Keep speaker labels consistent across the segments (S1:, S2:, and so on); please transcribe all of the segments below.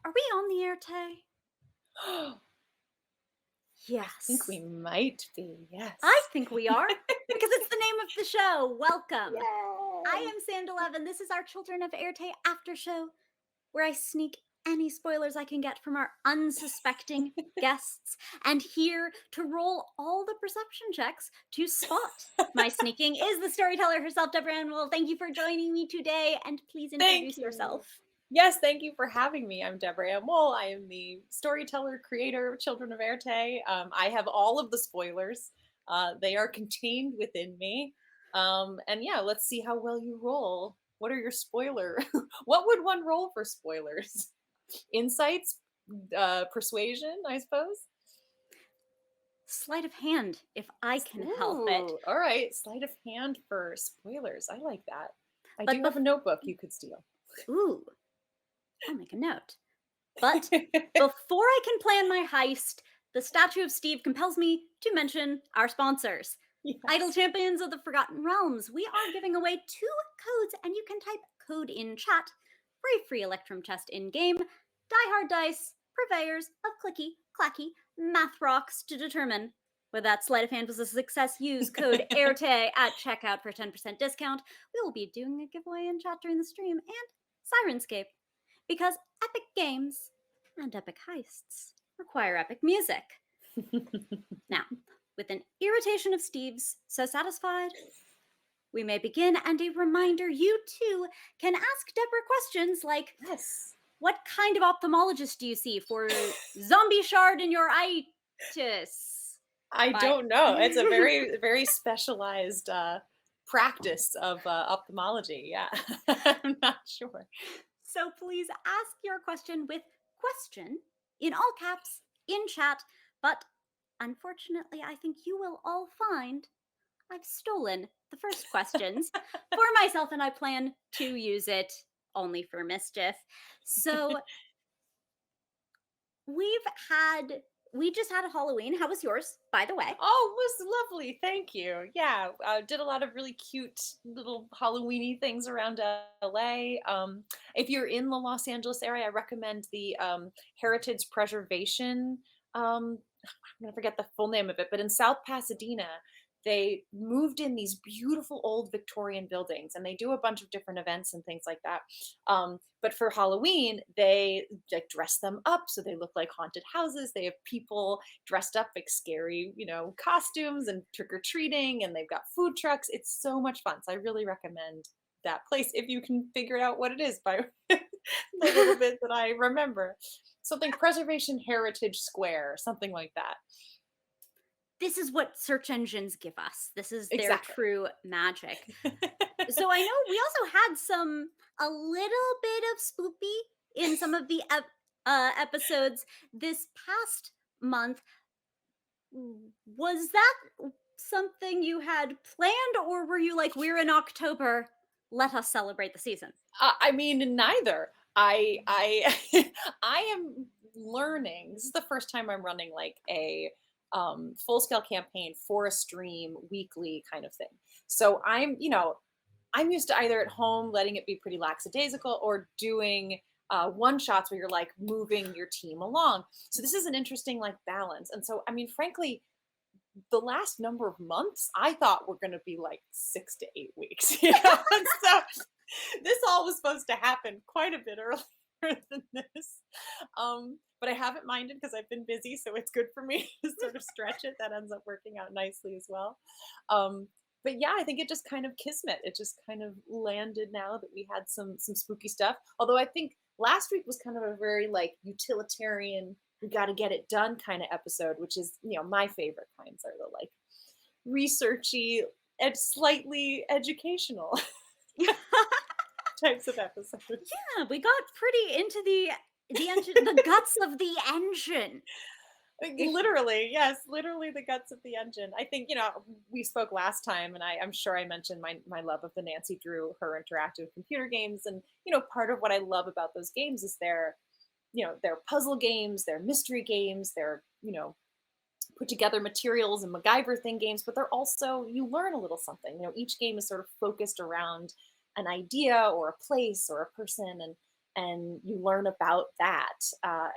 S1: Are we on the air, Tay?
S2: I think we
S1: Yes.
S2: might be, yes.
S1: I think we are, because it's the name of the show. Welcome. I
S2: Yay!
S1: am Sam de Leve, and this is our Children of Éarte after show, where I sneak any spoilers I can get from our unsuspecting guests, and here to roll all the perception checks to spot my sneaking is the storyteller herself, Deborah Ann Woll. Thank you for joining me today, and please
S2: Thank
S1: introduce
S2: you.
S1: yourself.
S2: Yes, thank you for having me. I'm Deborah Ann Woll. I am the storyteller, creator of Children of Éarte. I have all of the spoilers. They are contained within me. And yeah, let's see how well you roll. What are your spoiler? What would one roll for spoilers? Insights, persuasion, I suppose.
S1: Sleight of hand, if I can help it.
S2: Ooh, all right. Sleight of hand for spoilers. I like that. I
S1: But
S2: do have a notebook you could steal.
S1: ooh, I'll make a note. But before I can plan my heist, the statue of Steve compels me to mention our sponsors. Idle
S2: Yes.
S1: Champions of the Forgotten Realms. We are giving away 2 codes, and you can type code in chat for a free Electrum test in game. Die Hard Dice, purveyors of clicky, clacky math rocks to determine whether that sleight of hand was a success. Use code AIRTE at checkout for a 10% discount. We will be doing a giveaway in chat during the stream, and Sirenscape, because epic games and epic heists require epic music. Now, with an irritation of Steve's so satisfied, we may begin. And a reminder, you too can ask Deborah questions like,
S2: Yes.
S1: what kind of ophthalmologist do you see for zombie shard in your itis?
S2: I
S1: But
S2: don't know. It's a very, very specialized practice of ophthalmology. Yeah. I'm not sure.
S1: so please ask your question with question in all caps in chat. But unfortunately, I think you will all find I've stolen the first questions for myself, and I plan to use it only for mischief. So we just had a Halloween. How was yours, by the way?
S2: Oh, it was lovely. Thank you. Yeah, did a lot of really cute little Halloweeny things around LA. If you're in the Los Angeles area, I recommend the Heritage Preservation. I'm gonna forget the full name of it, but in South Pasadena, they moved in these beautiful old Victorian buildings, and they do a bunch of different events and things like that. But for Halloween, they like dress them up so they look like haunted houses. They have people dressed up like scary, costumes and trick or treating, and they've got food trucks. It's so much fun. So I really recommend that place if you can figure out what it is by the little bit that I remember. Something Preservation Heritage Square, something like that.
S1: This is what search engines give us. This is their
S2: Exactly.
S1: true magic. So I know we also had a little bit of spoopy in some of the episodes this past month. Was that something you had planned, or were you like, we're in October, let us celebrate the season?
S2: I mean, neither. I I am learning. This is the first time I'm running like a full scale campaign for a stream weekly kind of thing. So I'm used to either at home letting it be pretty lackadaisical or doing one shots where you're like moving your team along. So this is an interesting like balance. And so I mean, frankly, the last number of months I thought were going to be like 6 to 8 weeks. And so this all was supposed to happen quite a bit earlier than this. But I haven't minded because I've been busy, so it's good for me to sort of stretch it. That ends up working out nicely as well. But yeah, I think it just kind of kismet. It just kind of landed now that we had some spooky stuff. Although I think last week was kind of a very like utilitarian, we got to get it done kind of episode, which is my favorite kinds are the like researchy and slightly educational types of episodes.
S1: Yeah, we got pretty into the engine, the guts of the engine.
S2: Like, literally, yes, literally the guts of the engine. I think, we spoke last time, and I'm sure I mentioned my love of the Nancy Drew, her interactive computer games. And, part of what I love about those games is they're puzzle games, they're mystery games, they're, put together materials and MacGyver thing games, but they're also, you learn a little something. Each game is sort of focused around an idea or a place or a person. and you learn about that,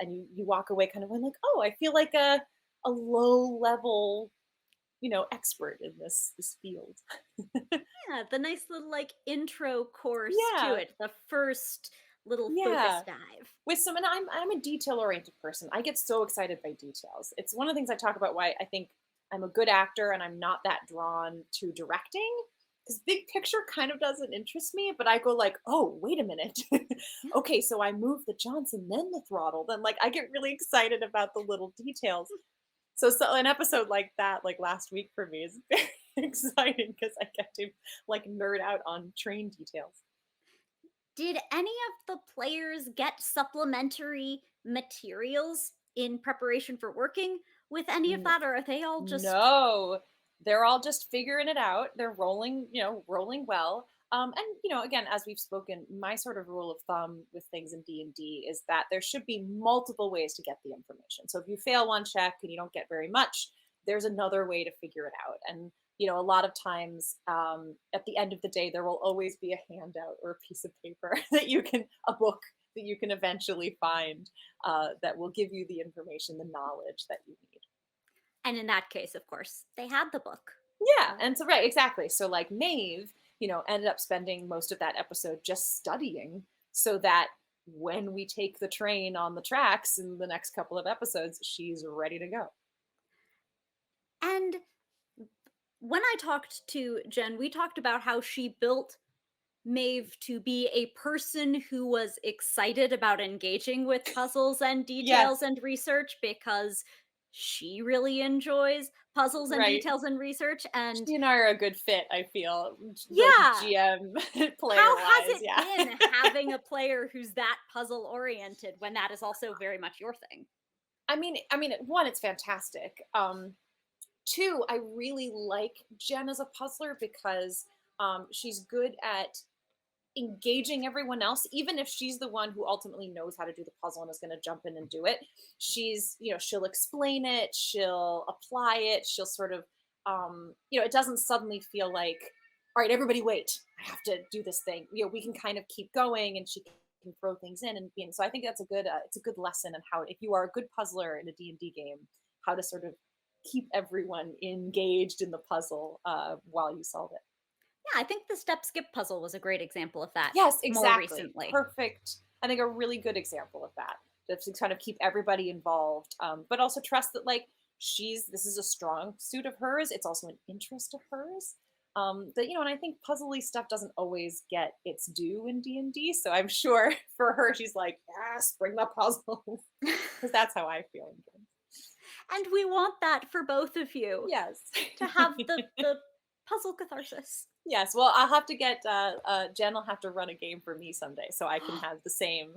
S2: and you walk away kind of going like, oh, I feel like a low level, expert in this field.
S1: Yeah, the nice little like intro course to
S2: Yeah,
S1: it, the first little focus
S2: yeah.
S1: dive.
S2: With some, and I'm a detail oriented person. I get so excited by details. It's one of the things I talk about why I think I'm a good actor and I'm not that drawn to directing, because big picture kind of doesn't interest me. But I go like, oh, wait a minute.
S1: Yeah.
S2: Okay, so I move the Johnson, then the throttle, then like I get really excited about the little details. So an episode like that, like last week for me, is very exciting because I get to like nerd out on train details.
S1: Did any of the players get supplementary materials in preparation for working with any of that, or are they all just
S2: No, they're all just figuring it out. They're rolling, rolling well. And again, as we've spoken, my sort of rule of thumb with things in D&D is that there should be multiple ways to get the information. So if you fail one check and you don't get very much, there's another way to figure it out. And a lot of times, at the end of the day, there will always be a handout or a piece of paper a book that you can eventually find, that will give you the information, the knowledge that you need.
S1: and in that case, of course, they had the book.
S2: Yeah, and so right, exactly. So like Maeve, ended up spending most of that episode just studying so that when we take the train on the tracks in the next couple of episodes, she's ready to go.
S1: And when I talked to Jen, we talked about how she built Maeve to be a person who was excited about engaging with puzzles and
S2: Yes,
S1: details and research because she really enjoys puzzles and
S2: right.
S1: details and research. And
S2: She and I are a good fit, I feel, like
S1: yeah,
S2: GM player
S1: how has
S2: wise,
S1: it
S2: yeah.
S1: been having a player who's that puzzle oriented when that is also very much your thing?
S2: I mean, one, it's fantastic. Two, I really like Jen as a puzzler because she's good at engaging everyone else, even if she's the one who ultimately knows how to do the puzzle and is going to jump in and do it. She'll explain it, she'll apply it, she'll sort of, it doesn't suddenly feel like, all right, everybody wait, I have to do this thing. We can kind of keep going, and she can throw things in, and so I think that's it's a good lesson on how, if you are a good puzzler in a D&D game, how to sort of keep everyone engaged in the puzzle, while you solve it.
S1: Yeah, I think the step skip puzzle was a great example of that
S2: Yes,
S1: more
S2: exactly.
S1: recently.
S2: Perfect. I think a really good example of that. Just to kind of keep everybody involved, but also trust that like this is a strong suit of hers. It's also an interest of hers. And I think puzzly stuff doesn't always get its due in D&D. So I'm sure for her, she's like, yes, bring the puzzles, because that's how I feel in games.
S1: And we want that for both of you
S2: Yes.
S1: to have the puzzle catharsis.
S2: Yes. Well, I'll have to get Jen will have to run a game for me someday, so I can have the same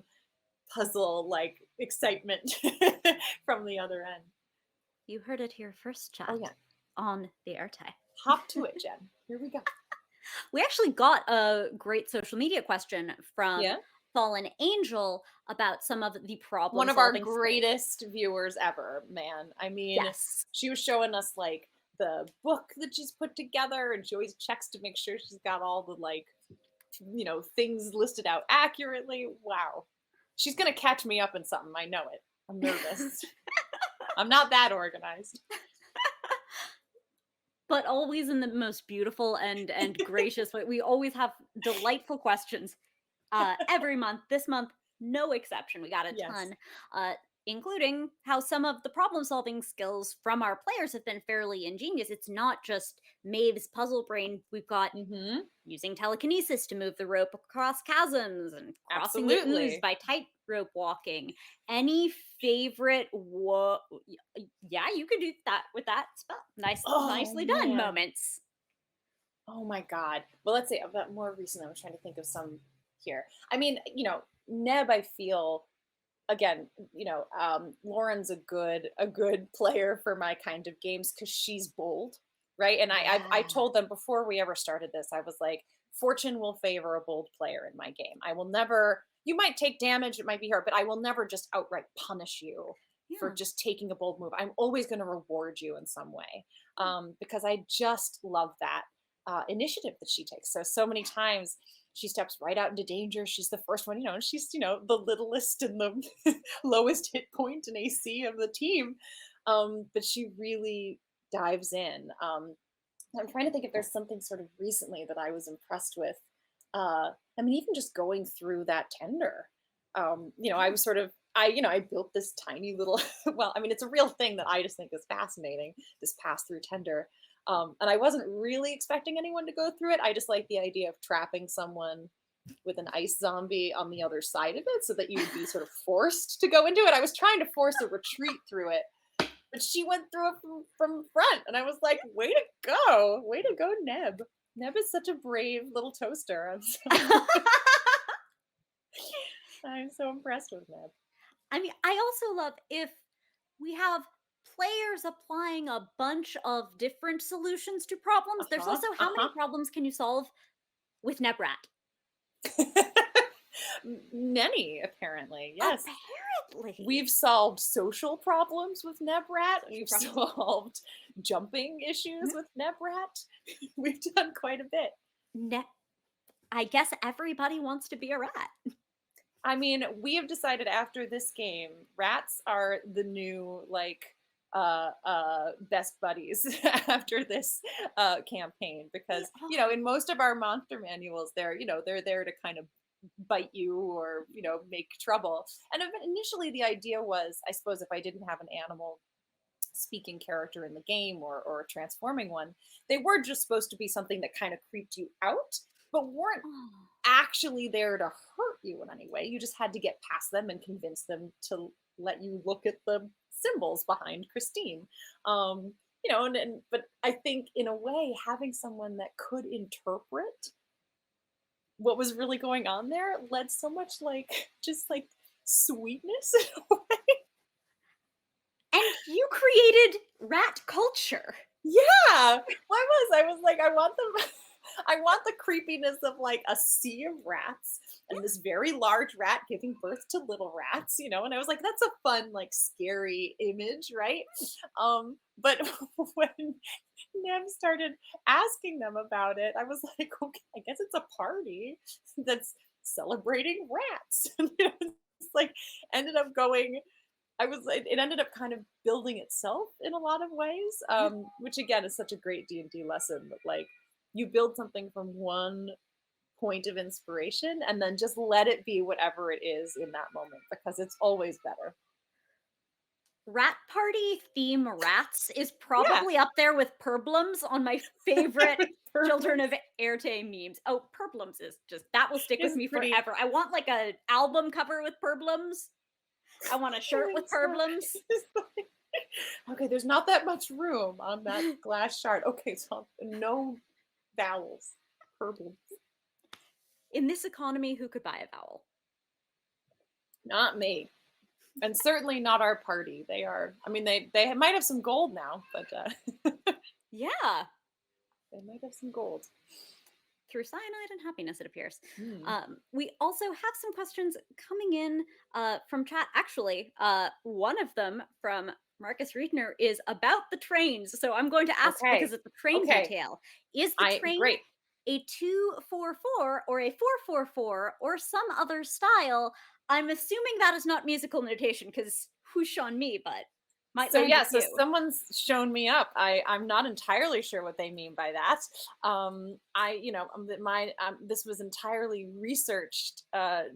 S2: puzzle like excitement from the other end.
S1: You heard it here first, chat.
S2: Oh yeah.
S1: On the Éarte.
S2: Hop to it, Jen. Here we go.
S1: We actually got a great social media question from
S2: Yeah.
S1: Fallen Angel about some of the problem
S2: One of our
S1: solving skills.
S2: greatest viewers ever, man. I mean,
S1: Yes.
S2: she was showing us like the book that she's put together, and she always checks to make sure she's got all the like, things listed out accurately. Wow. She's gonna catch me up in something. I know it. I'm nervous. I'm not that organized.
S1: But always in the most beautiful and gracious way. We always have delightful questions every month. This month, no exception. We got a
S2: Yes.
S1: ton, including how some of the problem solving skills from our players have been fairly ingenious. It's not just Maeve's puzzle brain. We've got
S2: Mm-hmm.
S1: using telekinesis to move the rope across chasms and crossing the ooze
S2: Absolutely.
S1: by tightrope walking. Any favorite yeah, you could do that with that spell. Nicely done
S2: Man.
S1: moments.
S2: Oh my God. Well, let's say about more recent. I was trying to think of some here. I mean, Neb, I feel, again, Lauren's a good player for my kind of games because she's bold, right? And I
S1: Yeah.
S2: told them before we ever started this, I was like, fortune will favor a bold player in my game. I will never. You might take damage, it might be hard, but I will never just outright punish you for
S1: Yeah.
S2: just taking a bold move. I'm always going to reward you in some way, because I just love that initiative that she takes. So many times, she steps right out into danger. She's the first one, she's, the littlest and the lowest hit point in AC of the team. But she really dives in. I'm trying to think if there's something sort of recently that I was impressed with. I mean, even just going through that tender, I was sort of, I built this tiny little, well, I mean, it's a real thing that I just think is fascinating, this pass through tender. And I wasn't really expecting anyone to go through it. I just like the idea of trapping someone with an ice zombie on the other side of it so that you would be sort of forced to go into it. I was trying to force a retreat through it, but she went through it from front, and I was like, way to go, Neb. Neb is such a brave little toaster. I'm so impressed with Neb.
S1: I mean, I also love if we have players applying a bunch of different solutions to problems. There's also how many problems can you solve with Nebrat?
S2: Many, apparently. Yes.
S1: Apparently.
S2: We've solved social problems with Nebrat. We've solved jumping issues with Nebrat. We've done quite a bit.
S1: I guess everybody wants to be a rat.
S2: I mean, we have decided after this game, rats are the new, best buddies after this campaign, because, in most of our monster manuals, they're there to kind of bite you or make trouble. And initially the idea was, I suppose, if I didn't have an animal speaking character in the game or a transforming one, they were just supposed to be something that kind of creeped you out, but weren't actually there to hurt you in any way. You just had to get past them and convince them to let you look at the symbols behind Christine. But I think in a way, having someone that could interpret what was really going on there led so much just sweetness in a way.
S1: And you created rat culture.
S2: Yeah. I was like, I want the creepiness of a sea of rats and this very large rat giving birth to little rats, and I was like, that's a fun, scary image, right? But when Neb started asking them about it, I was like, okay, I guess it's a party that's celebrating rats. And it's ended up going, it ended up kind of building itself in a lot of ways, which again is such a great D&D lesson that you build something from one point of inspiration and then just let it be whatever it is in that moment, because it's always better.
S1: Rat party theme rats is probably up there with Perblums on my favorite Children of Éarte memes. Oh, Perblums is just, that will stick with me forever. I want an album cover with Perblums. I want a shirt with Perblums.
S2: Okay, there's not that much room on that glass shard. Okay, so no vowels. Perblums.
S1: In this economy, who could buy a vowel?
S2: Not me. And certainly not our party. They might have some gold now, but
S1: yeah,
S2: they might have some gold.
S1: Through cyanide and happiness, it appears. We also have some questions coming in from chat. Actually, one of them from Marcus Riedner is about the trains. So I'm going to ask because it's a train detail. Is the train a 2-4-4 or a 4-4-4 or some other style? I'm assuming that is not musical notation because who's shown me, but
S2: so someone's shown me up. I'm not entirely sure what they mean by that. This was entirely researched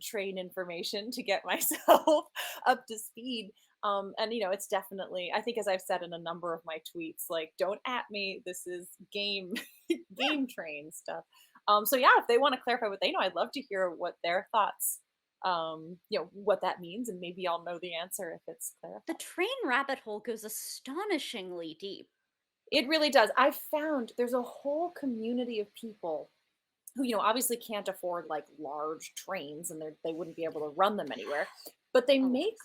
S2: train information to get myself up to speed. And it's definitely, I think, as I've said in a number of my tweets, don't at me. This is game train stuff. So yeah, if they want to clarify what they know, I'd love to hear what their thoughts, what that means, and maybe I'll know the answer if it's clarified.
S1: The train rabbit hole goes astonishingly deep.
S2: It really does. I've found there's a whole community of people who, obviously can't afford large trains, and they wouldn't be able to run them anywhere, but they make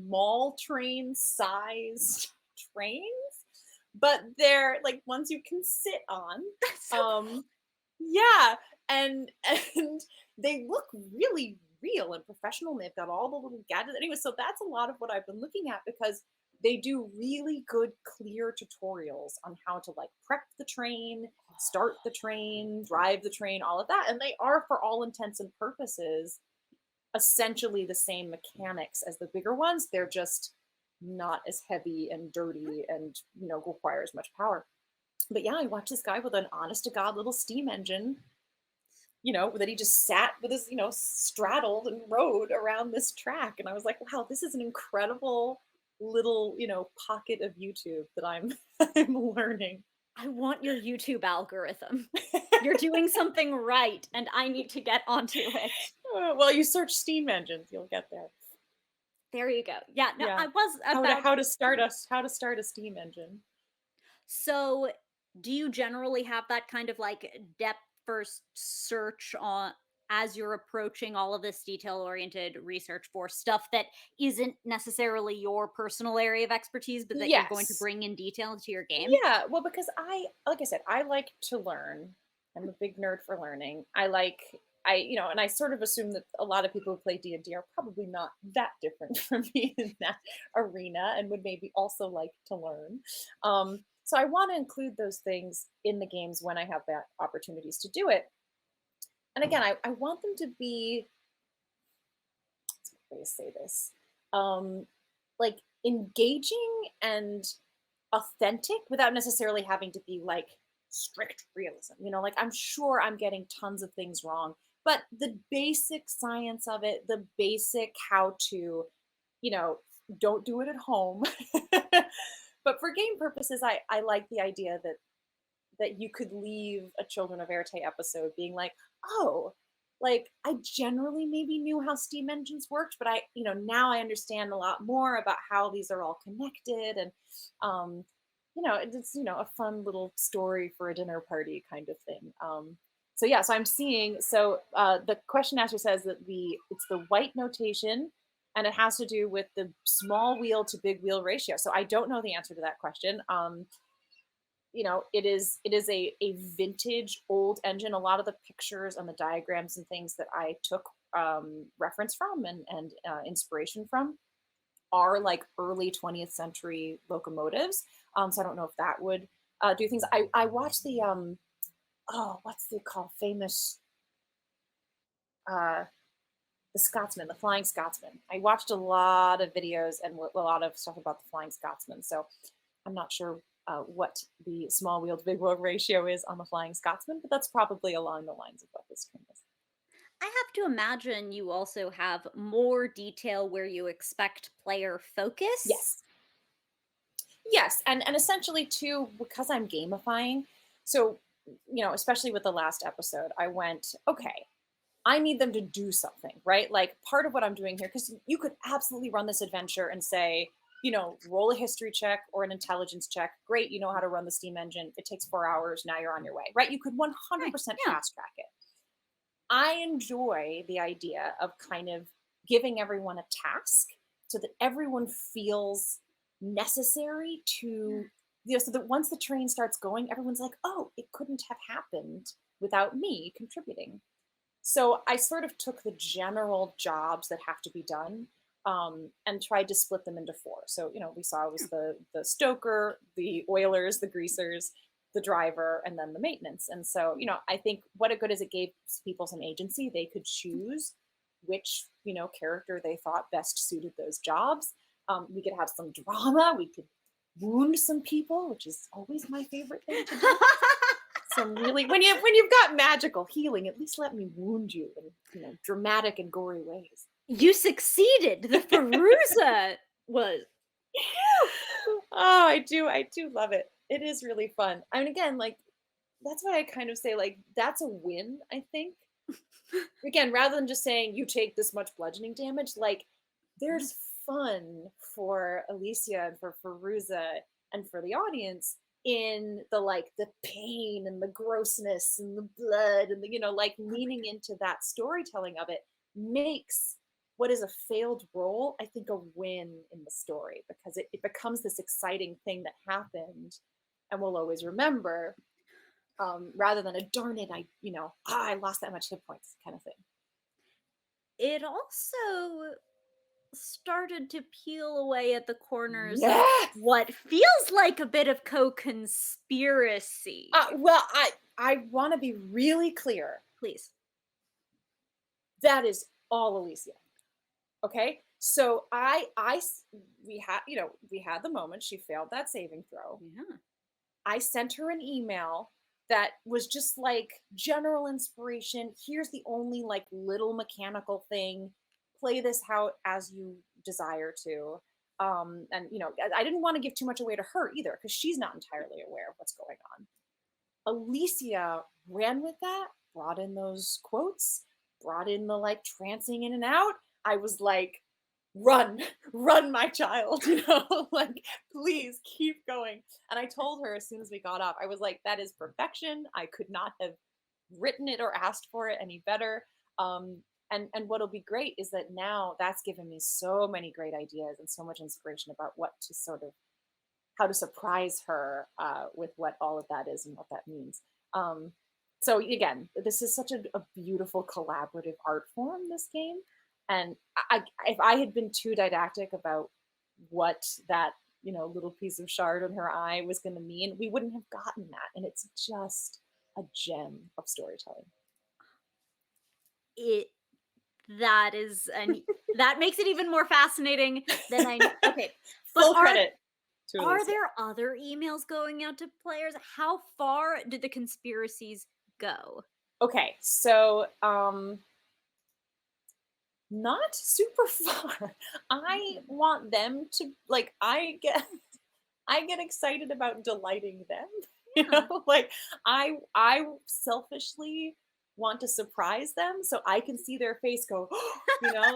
S2: mall train sized trains, but they're ones you can sit on. Yeah, and they look really real and professional, and they've got all the little gadgets. Anyway, so that's a lot of what I've been looking at, because they do really good, clear tutorials on how to like prep the train, start the train, drive the train, all of that. And they are, for all intents and purposes, essentially the same mechanics as the bigger ones. They're just not as heavy and dirty and, you know, require as much power. But yeah, I watched this guy with an honest to God little steam engine, you know, that he just sat with his, you know, straddled and rode around this track. And I was like, wow, this is an incredible little, you know, pocket of YouTube that I'm I'm learning.
S1: I want your YouTube algorithm. You're doing something right, and I need to get onto it.
S2: Well, you search steam engines, you'll get there.
S1: There you go. Yeah, no,
S2: Yeah.
S1: I was
S2: How
S1: about
S2: to start a steam engine.
S1: So, do you generally have that kind of like depth first search on as you're approaching all of this detail oriented research for stuff that isn't necessarily your personal area of expertise, but that you're going to
S2: Yes.
S1: bring in detail into your game?
S2: Yeah, well, because like I said, I like to learn. I'm a big nerd for learning. You know, and I sort of assume that a lot of people who play D&D are probably not that different from me in that arena and would maybe also like to learn. So I want to include those things in the games when I have that opportunities to do it. And again, I want them to be, what's a good way to say this? Like engaging and authentic without necessarily having to be like strict realism. You know, like I'm sure I'm getting tons of things wrong, but the basic science of it, the basic how to, you know, don't do it at home. But for game purposes, I like the idea that you could leave a Children of Éarte episode being like, oh, like I generally maybe knew how steam engines worked, but I, you know, now I understand a lot more about how these are all connected. And you know, it's, you know, a fun little story for a dinner party kind of thing. So yeah, so I'm seeing, so the question asker says that it's the white notation and it has to do with the small wheel to big wheel ratio. So I don't know the answer to that question. You know, it is a vintage old engine. A lot of the pictures and the diagrams and things that I took reference from and inspiration from are like early 20th century locomotives. So I don't know if that would do things. I watched the what's the called famous the Scotsman, the Flying Scotsman. I watched a lot of videos and a lot of stuff about the Flying Scotsman. So I'm not sure what the small wheel to big wheel ratio is on the Flying Scotsman, but that's probably along the lines of what this stream is.
S1: I have to imagine you also have more detail where you expect player focus.
S2: Yes. Yes, and essentially too, because I'm gamifying, so you know, especially with the last episode, I went, okay, I need them to do something, right? Like part of what I'm doing here, because you could absolutely run this adventure and say, you know, roll a history check or an intelligence check. Great, you know how to run the steam engine. It takes 4 hours. Now you're on your way, right? You could 100%
S1: yeah.
S2: fast track it. I enjoy the idea of kind of giving everyone a task so that everyone feels necessary to, you know, so that once the train starts going, everyone's like, oh, it couldn't have happened without me contributing. So I sort of took the general jobs that have to be done and tried to split them into 4. So, you know, we saw it was the stoker, the oilers, the greasers, the driver, and then the maintenance. And so, you know, I think what it good is it gave people some agency. They could choose which, you know, character they thought best suited those jobs. We could have some drama. We could wound some people, which is always my favorite thing to do. Some really, when you've got magical healing, at least let me wound you in, you know, dramatic and gory ways.
S1: You succeeded. The Fairuza was.
S2: Oh, I do love it. It is really fun. I mean, again, like that's why I kind of say like that's a win. I think again, rather than just saying you take this much bludgeoning damage, like there's fun for Alicia and for Fairuza and for the audience in the like the pain and the grossness and the blood and the, you know, like leaning into that storytelling of it makes what is a failed role, I think, a win in the story because it becomes this exciting thing that happened and we'll always remember rather than a darn it, I lost that much hit points kind of thing.
S1: It also started to peel away at the corners of
S2: Yes.
S1: what feels like a bit of co-conspiracy.
S2: Well, I want to be really clear.
S1: Please.
S2: That is all Alicia. Okay, so we had, we had the moment she failed that saving throw.
S1: Yeah.
S2: I sent her an email that was just like general inspiration. Here's the only like little mechanical thing. Play this how as you desire to. And I didn't want to give too much away to her either because she's not entirely aware of what's going on. Alicia ran with that, brought in those quotes, brought in the like trancing in and out. I was like, run, run, my child, like, please keep going. And I told her as soon as we got off, I was like, that is perfection. I could not have written it or asked for it any better. And what'll be great is that now that's given me so many great ideas and so much inspiration about what to sort of how to surprise her with what all of that is and what that means. So again, this is such a beautiful collaborative art form, this game. And if I had been too didactic about what that little piece of shard on her eye was going to mean, we wouldn't have gotten that. And it's just a gem of storytelling.
S1: That is, and that makes it even more fascinating than I. Okay,
S2: Full credit.
S1: Are there other emails going out to players? How far did the conspiracies go?
S2: Okay, so not super far. I want them to like I get excited about delighting them.
S1: Yeah.
S2: Like I selfishly want to surprise them so I can see their face go,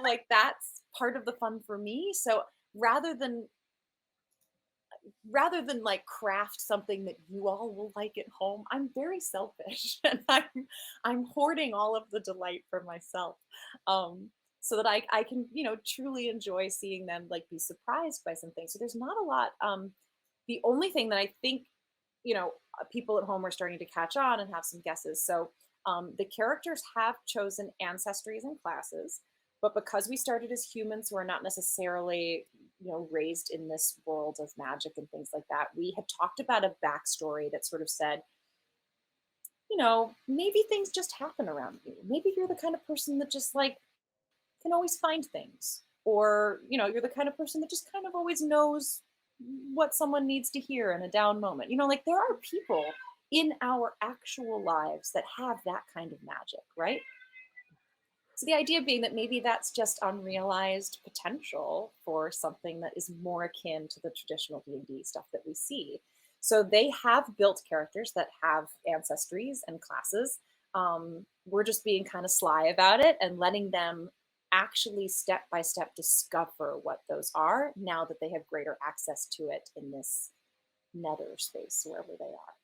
S2: like that's part of the fun for me. So rather than like craft something that you all will like at home, I'm very selfish and I'm hoarding all of the delight for myself, so that I can truly enjoy seeing them like be surprised by something. So there's not a lot. The only thing that I think people at home are starting to catch on and have some guesses. So the characters have chosen ancestries and classes, but because we started as humans who are not necessarily raised in this world of magic and things like that, we had talked about a backstory that sort of said, maybe things just happen around you. Maybe you're the kind of person that just like can always find things, or you're the kind of person that just kind of always knows what someone needs to hear in a down moment. Like there are people in our actual lives that have that kind of magic, right? So the idea being that maybe that's just unrealized potential for something that is more akin to the traditional D&D stuff that we see. So they have built characters that have ancestries and classes. We're just being kind of sly about it and letting them actually step by step discover what those are now that they have greater access to it in this nether space, wherever they are.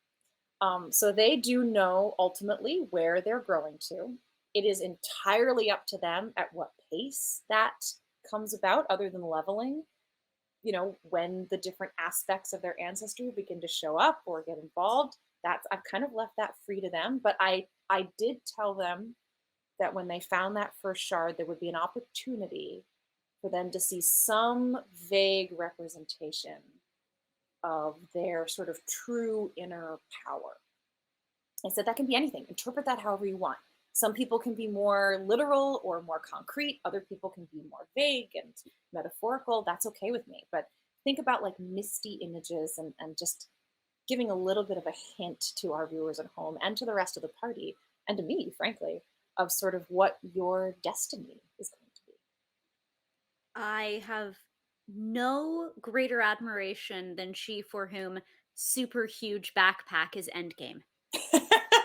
S2: So they do know ultimately where they're growing to. It is entirely up to them at what pace that comes about, other than leveling. When the different aspects of their ancestry begin to show up or get involved, I've kind of left that free to them. But I did tell them that when they found that first shard, there would be an opportunity for them to see some vague representation of their sort of true inner power. I said that can be anything. Interpret that however you want. Some people can be more literal or more concrete. Other people can be more vague and metaphorical. That's okay with me. But think about like misty images and just giving a little bit of a hint to our viewers at home and to the rest of the party, and to me, frankly, of sort of what your destiny is going to be.
S1: I have no greater admiration than she for whom super huge backpack is endgame.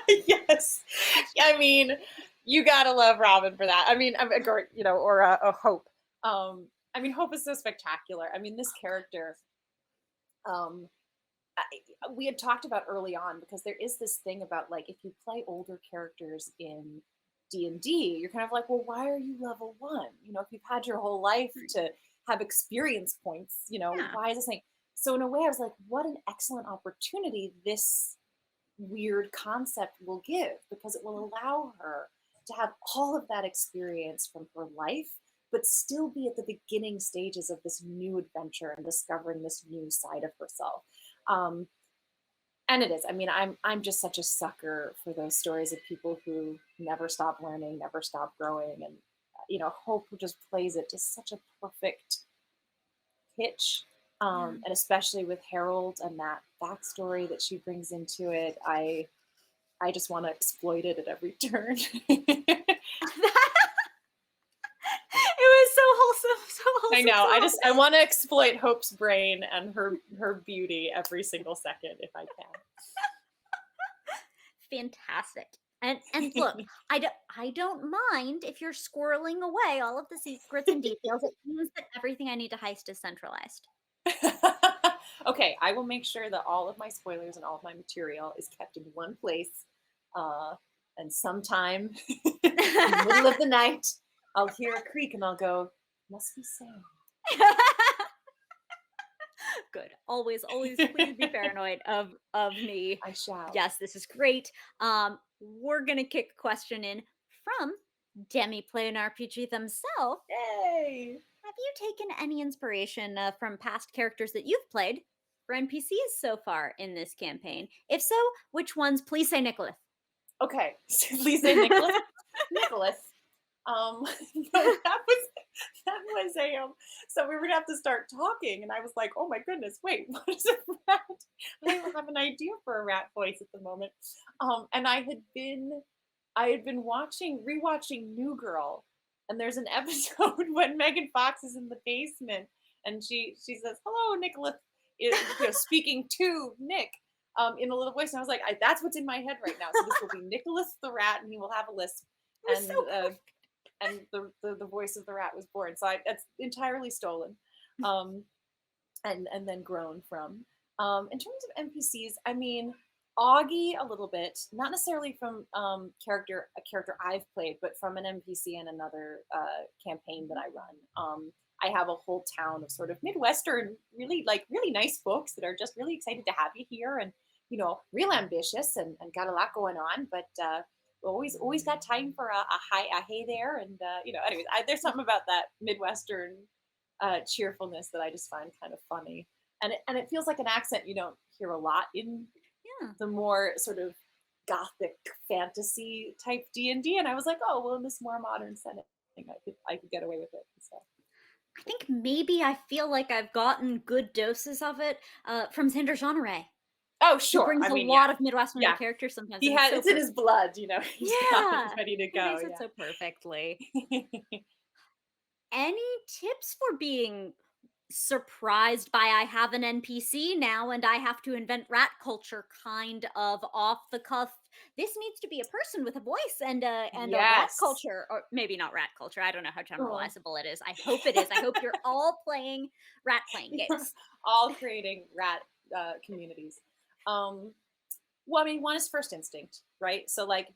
S2: Yes. I mean, you gotta love Robin for that. I mean, or a Hope. I mean, Hope is so spectacular. I mean, this character, we had talked about early on, because there is this thing about like, if you play older characters in D&D, you're kind of like, well, why are you level 1? If you've had your whole life to have experience points,
S1: Yeah.
S2: why is this thing? So in a way, I was like, what an excellent opportunity this weird concept will give, because it will allow her to have all of that experience from her life, but still be at the beginning stages of this new adventure and discovering this new side of herself. Um, and it is. I mean, I'm just such a sucker for those stories of people who never stop learning, never stop growing, and Hope just plays it to such a perfect pitch. And especially with Harold and that backstory that she brings into it, I just want to exploit it at every turn.
S1: It was so wholesome, so wholesome.
S2: I know.
S1: So
S2: I want to exploit Hope's brain and her beauty every single second if I can.
S1: fantastic. And look, I don't mind if you're squirreling away all of the secrets and details. It means that everything I need to heist is centralized.
S2: Okay, I will make sure that all of my spoilers and all of my material is kept in one place. And sometime in the middle of the night, I'll hear a creak and I'll go, must be Sam.
S1: Good. Always please be paranoid of me.
S2: I shall.
S1: Yes, this is great. We're gonna kick a question in from Demiplane RPG themselves.
S2: Yay!
S1: Have you taken any inspiration from past characters that you've played for NPCs so far in this campaign? If so, which ones? Please say Nicholas.
S2: Okay, so please say Nicholas. Nicholas. No, that was a so we were gonna have to start talking, and I was like, oh my goodness, wait, what is a rat? I don't have an idea for a rat voice at the moment. And I had been rewatching New Girl, and there's an episode when Megan Fox is in the basement, and she says, "Hello, Nicholas," speaking to Nick. In a little voice, and I was like, that's what's in my head right now. So this will be Nicholas the rat, and he will have a lisp, and the voice of the rat was born. So that's entirely stolen, and then grown from. In terms of NPCs, I mean, Augie a little bit, not necessarily from a character I've played, but from an NPC in another campaign that I run. I have a whole town of sort of Midwestern, really nice folks that are just really excited to have you here, and real ambitious and got a lot going on, but always got time for a hey there, and anyways, there's something about that Midwestern cheerfulness that I just find kind of funny, and it feels like an accent you don't hear a lot in the more sort of gothic fantasy type D&D, and I was like, oh well, in this more modern setting, I could get away with it. So
S1: I think maybe I feel like I've gotten good doses of it from Xander Genre.
S2: Oh, sure.
S1: He brings a lot of Midwestern characters sometimes.
S2: It's in his blood, He's ready to go.
S1: He does it so perfectly. Any tips for being surprised by I have an NPC now and I have to invent rat culture kind of off the cuff? This needs to be a person with a voice and a rat culture, or maybe not rat culture. I don't know how generalizable it is. I hope it is. I hope you're all playing rat playing games.
S2: All creating rat communities. Well, I mean, one is first instinct, right? So like,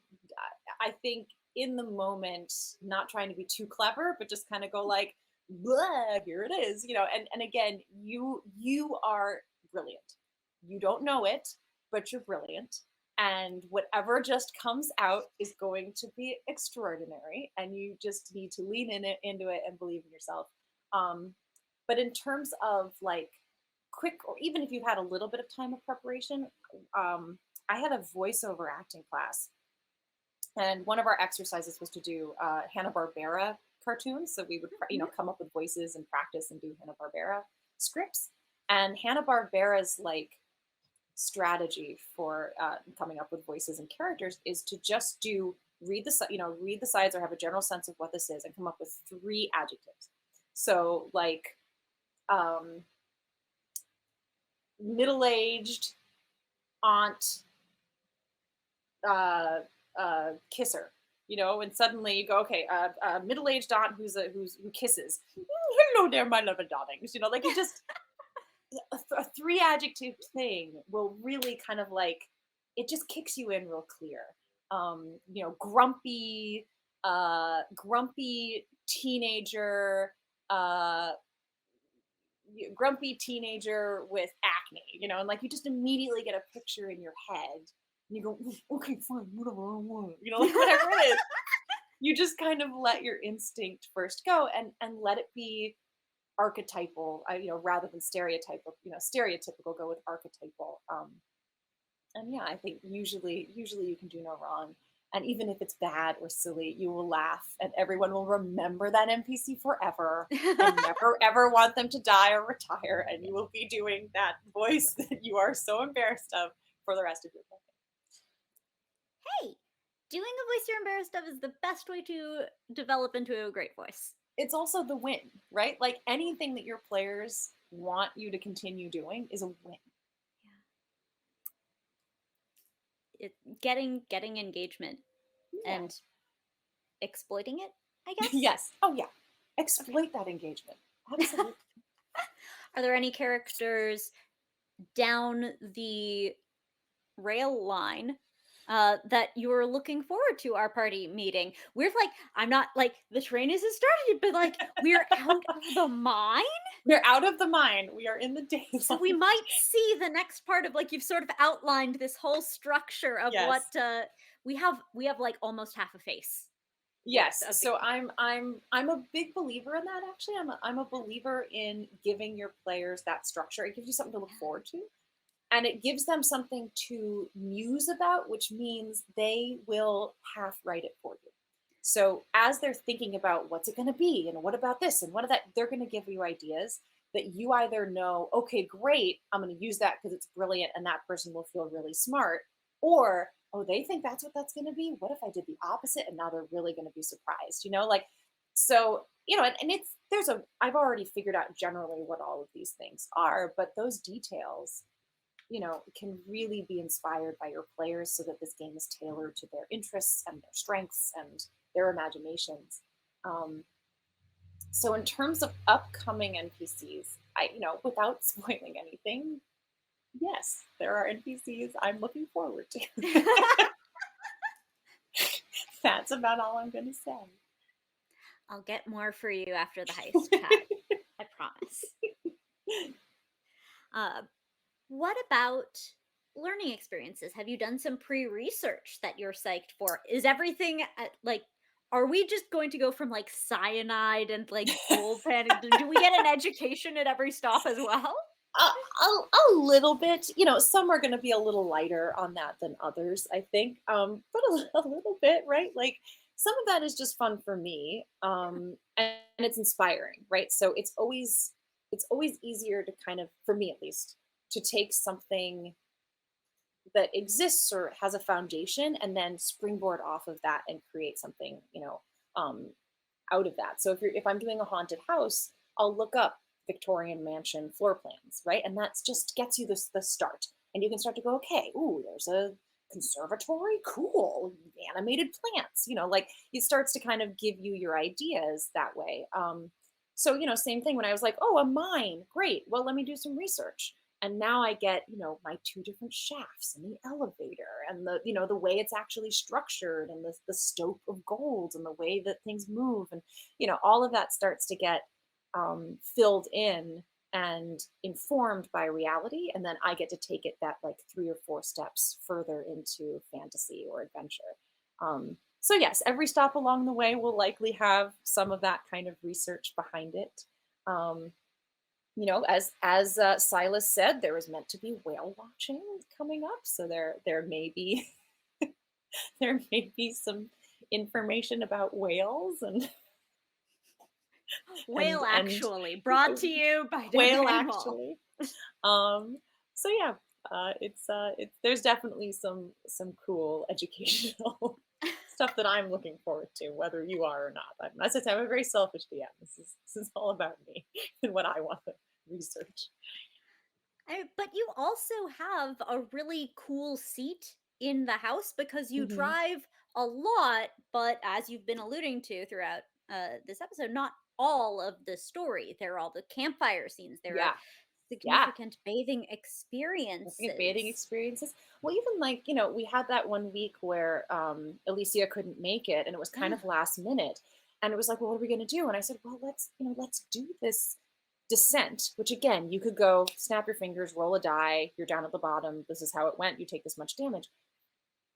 S2: I think in the moment, not trying to be too clever, but just kind of go like, blah, here it is, and again, you are brilliant. You don't know it, but you're brilliant. And whatever just comes out is going to be extraordinary. And you just need to lean into it and believe in yourself. But in terms of like quick, or even if you've had a little bit of time of preparation, I had a voiceover acting class. And one of our exercises was to do Hanna-Barbera cartoons. So we would, come up with voices and practice and do Hanna-Barbera scripts. And Hanna-Barbera's like strategy for coming up with voices and characters is to just read the sides or have a general sense of what this is and come up with 3 adjectives. So like middle-aged aunt kisser, and suddenly you go, okay, middle-aged aunt who kisses. Hello there, my lovely darlings. Like you just a 3 adjective thing will really kind of like, it just kicks you in real clear. Grumpy teenager, with acne, and like you just immediately get a picture in your head, and you go, okay, fine, whatever I want, like whatever it is. you just kind of let your instinct first go and let it be archetypal, rather than stereotypical. Stereotypical, go with archetypal. And yeah, I think usually you can do no wrong. And even if it's bad or silly, you will laugh, and everyone will remember that NPC forever, and never ever want them to die or retire. And you will be doing that voice that you are so embarrassed of for the rest of your life.
S1: Hey, doing a voice you're embarrassed of is the best way to develop into a great voice.
S2: It's also the win, right? Like anything that your players want you to continue doing is a win.
S1: Getting engagement
S2: Yeah.
S1: and exploiting it, I guess.
S2: Yes. Oh yeah. Exploit that engagement. Absolutely.
S1: Are there any characters down the rail line that you're looking forward to our party meeting? We're like, I'm not like the train isn't started, but like we're out of the mine.
S2: We're out of the mine. We are in the daylight.
S1: So we might see the next part of like you've sort of outlined this whole structure of
S2: Yes.
S1: what we have like almost half a face.
S2: Yes.
S1: of
S2: So I'm a big believer in that actually. I'm a believer in giving your players that structure. It gives you something to look forward to. And it gives them something to muse about, which means they will half write it for you. So as they're thinking about what's it going to be and what about this and what of that, they're going to give you ideas that you either know, okay, great, I'm going to use that because it's brilliant and that person will feel really smart, or oh, they think that's what that's going to be. What if I did the opposite and now they're really going to be surprised? Like so. And I've already figured out generally what all of these things are, but those details can really be inspired by your players so that this game is tailored to their interests and their strengths and their imaginations. So in terms of upcoming NPCs, without spoiling anything, yes, there are NPCs I'm looking forward to. That's about all I'm going to say.
S1: I'll get more for you after the heist chat. I promise. What about learning experiences? Have you done some pre-research that you're psyched for? Is everything are we just going to go from like cyanide and like gold pan? Do we get an education at every stop as well?
S2: A little bit. Some are going to be a little lighter on that than others, I think. But a little bit, right? Like some of that is just fun for me, and it's inspiring, right? So it's always easier to kind of, for me at least, to take something that exists or has a foundation and then springboard off of that and create something, out of that. So if I'm doing a haunted house, I'll look up Victorian mansion floor plans, right? And that's just gets you the start. And you can start to go, okay, ooh, there's a conservatory, cool, animated plants, like it starts to kind of give you your ideas that way. So, same thing when I was like, oh, a mine, great. Well, let me do some research. And now I get, my 2 different shafts and the elevator and the way it's actually structured and the stope of gold and the way that things move. And, all of that starts to get filled in and informed by reality. And then I get to take it that like 3 or 4 steps further into fantasy or adventure. So yes, every stop along the way will likely have some of that kind of research behind it. As Silas said, there was meant to be whale watching coming up, so there may be there may be some information about whales and
S1: Whale actually brought to you by
S2: Whale
S1: Deborah Ann Woll.
S2: actually. So yeah, it's there's definitely some cool educational stuff that I'm looking forward to, whether you are or not. As I said, I'm a very selfish DM. This is all about me and what I want to research.
S1: But you also have a really cool seat in the house because you drive a lot, but as you've been alluding to throughout this episode, not all of the story. There are all the campfire scenes. There are significant bathing experiences.
S2: Well, even like, we had that one week where Alicia couldn't make it and it was kind of last minute. And it was like, well, what are we going to do? And I said, well, let's do this descent, which again, you could go snap your fingers, roll a die, you're down at the bottom, this is how it went, you take this much damage.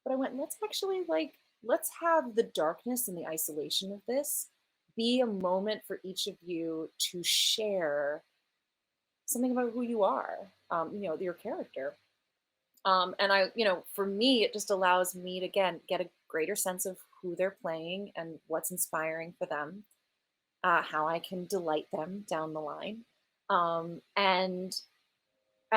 S2: But I went, let's actually like let's have the darkness and the isolation of this be a moment for each of you to share something about who you are, your character. And for me, it just allows me to, again, get a greater sense of who they're playing and what's inspiring for them, how I can delight them down the line. And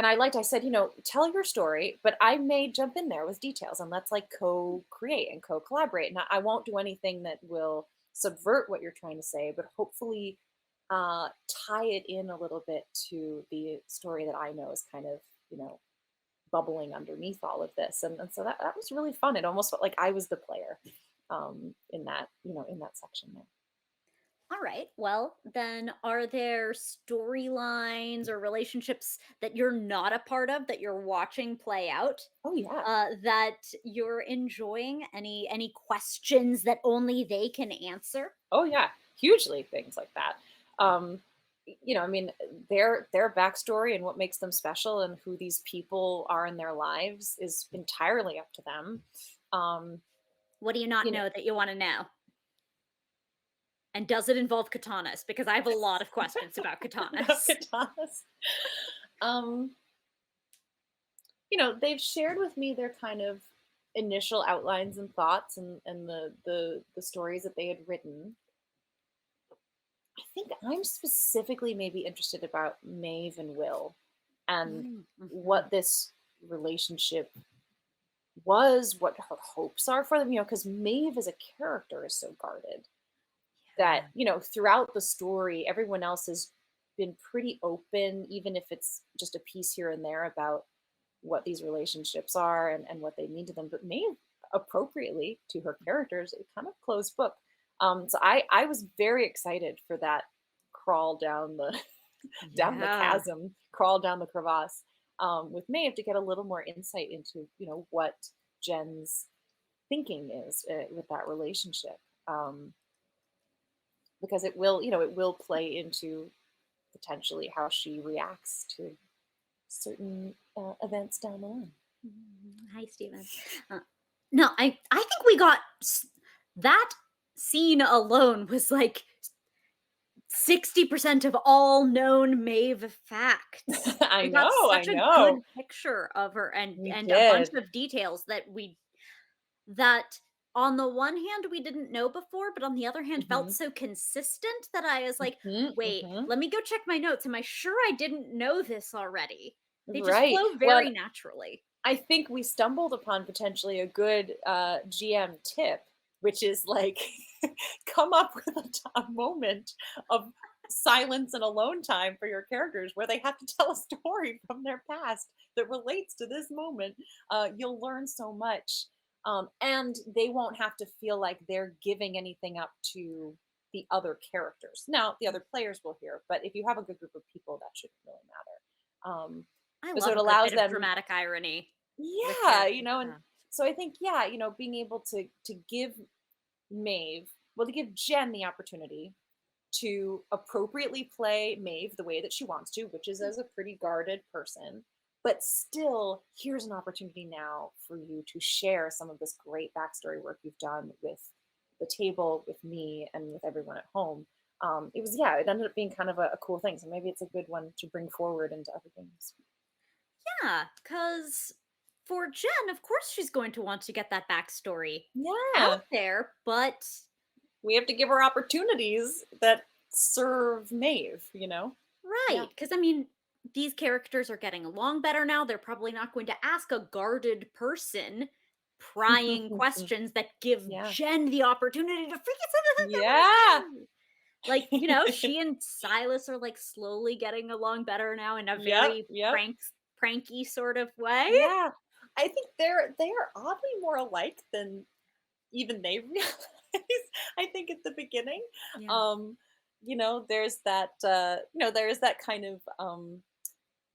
S2: I said, tell your story, but I may jump in there with details and let's like co-create and co-collaborate. And I won't do anything that will subvert what you're trying to say, but hopefully tie it in a little bit to the story that I know is kind of, bubbling underneath all of this. And so that was really fun. It almost felt like I was the player in that, in that section there.
S1: All right. Well, then are there storylines or relationships that you're not a part of that you're watching play out
S2: Oh yeah.
S1: that you're enjoying? Any questions that only they can answer?
S2: Oh yeah. Hugely things like that. Um, I mean, their backstory and what makes them special and who these people are in their lives is entirely up to them. Um,
S1: What do you not
S2: you know,
S1: know that you want to know? And does it involve katanas? Because I have a lot of questions about
S2: about
S1: katanas.
S2: katanas. Um, they've shared with me their kind of initial outlines and thoughts and the stories that they had written. I think I'm specifically maybe interested about Maeve and Will and
S1: Mhm.
S2: what this relationship was, what her hopes are for them, because Maeve as a character is so guarded that,
S1: Yeah.
S2: throughout the story, everyone else has been pretty open, even if it's just a piece here and there about what these relationships are and what they mean to them. But Maeve, appropriately to her characters, a kind of closed book. So I was very excited for that crawl down the down the
S1: Yeah.
S2: chasm, crawl down the crevasse with Maeve to get a little more insight into what Jen's thinking is with that relationship, because it will play into potentially how she reacts to certain events down the line.
S1: Hi, Steven. No, I think we got that scene alone was like 60% of all known Maeve facts.
S2: I
S1: We got
S2: know, I
S1: such a good
S2: know.
S1: picture of her
S2: We
S1: and a bunch
S2: did.
S1: of details that on the one hand we didn't know before, but on the other hand felt
S2: Hmm.
S1: so consistent that I was like,
S2: Hmm.
S1: wait,
S2: Hmm.
S1: let me go check my notes. Am I sure I didn't know this already? They just
S2: Right.
S1: flow
S2: Well,
S1: very naturally.
S2: I think we stumbled upon potentially a good GM tip, which is like come up with a moment of silence and alone time for your characters where they have to tell a story from their past that relates to this moment. You'll learn so much. And they won't have to feel like they're giving anything up to the other characters. Now, the other players will hear, but if you have a good group of people, that shouldn't really matter.
S1: I
S2: So
S1: love
S2: it
S1: a good
S2: allows
S1: bit of
S2: them,
S1: dramatic irony with
S2: yeah,
S1: characters.
S2: and so I think, yeah, being able to give Maeve, well, to give Jen the opportunity to appropriately play Maeve the way that she wants to, which is as a pretty guarded person, but still, here's an opportunity now for you to share some of this great backstory work you've done with the table, with me, and with everyone at home. It ended up being kind of a cool thing. So maybe it's a good one to bring forward into other games.
S1: Yeah, because for Jen, of course she's going to want to get that backstory out
S2: Yeah,
S1: there, but
S2: we have to give her opportunities that serve Maeve.
S1: right,
S2: Yeah.
S1: because I mean, these characters are getting along better now. They're probably not going to ask a guarded person prying questions that give
S2: Yeah.
S1: Jen the opportunity to freaking say the things they want
S2: Yeah.
S1: to say. Like, she and Silas are like slowly getting along better now in a
S2: Yep.
S1: very
S2: Yep.
S1: pranky sort of way.
S2: Yeah. I think they are oddly more alike than even they realize. I think at the beginning.
S1: Yeah.
S2: Um, there's that kind of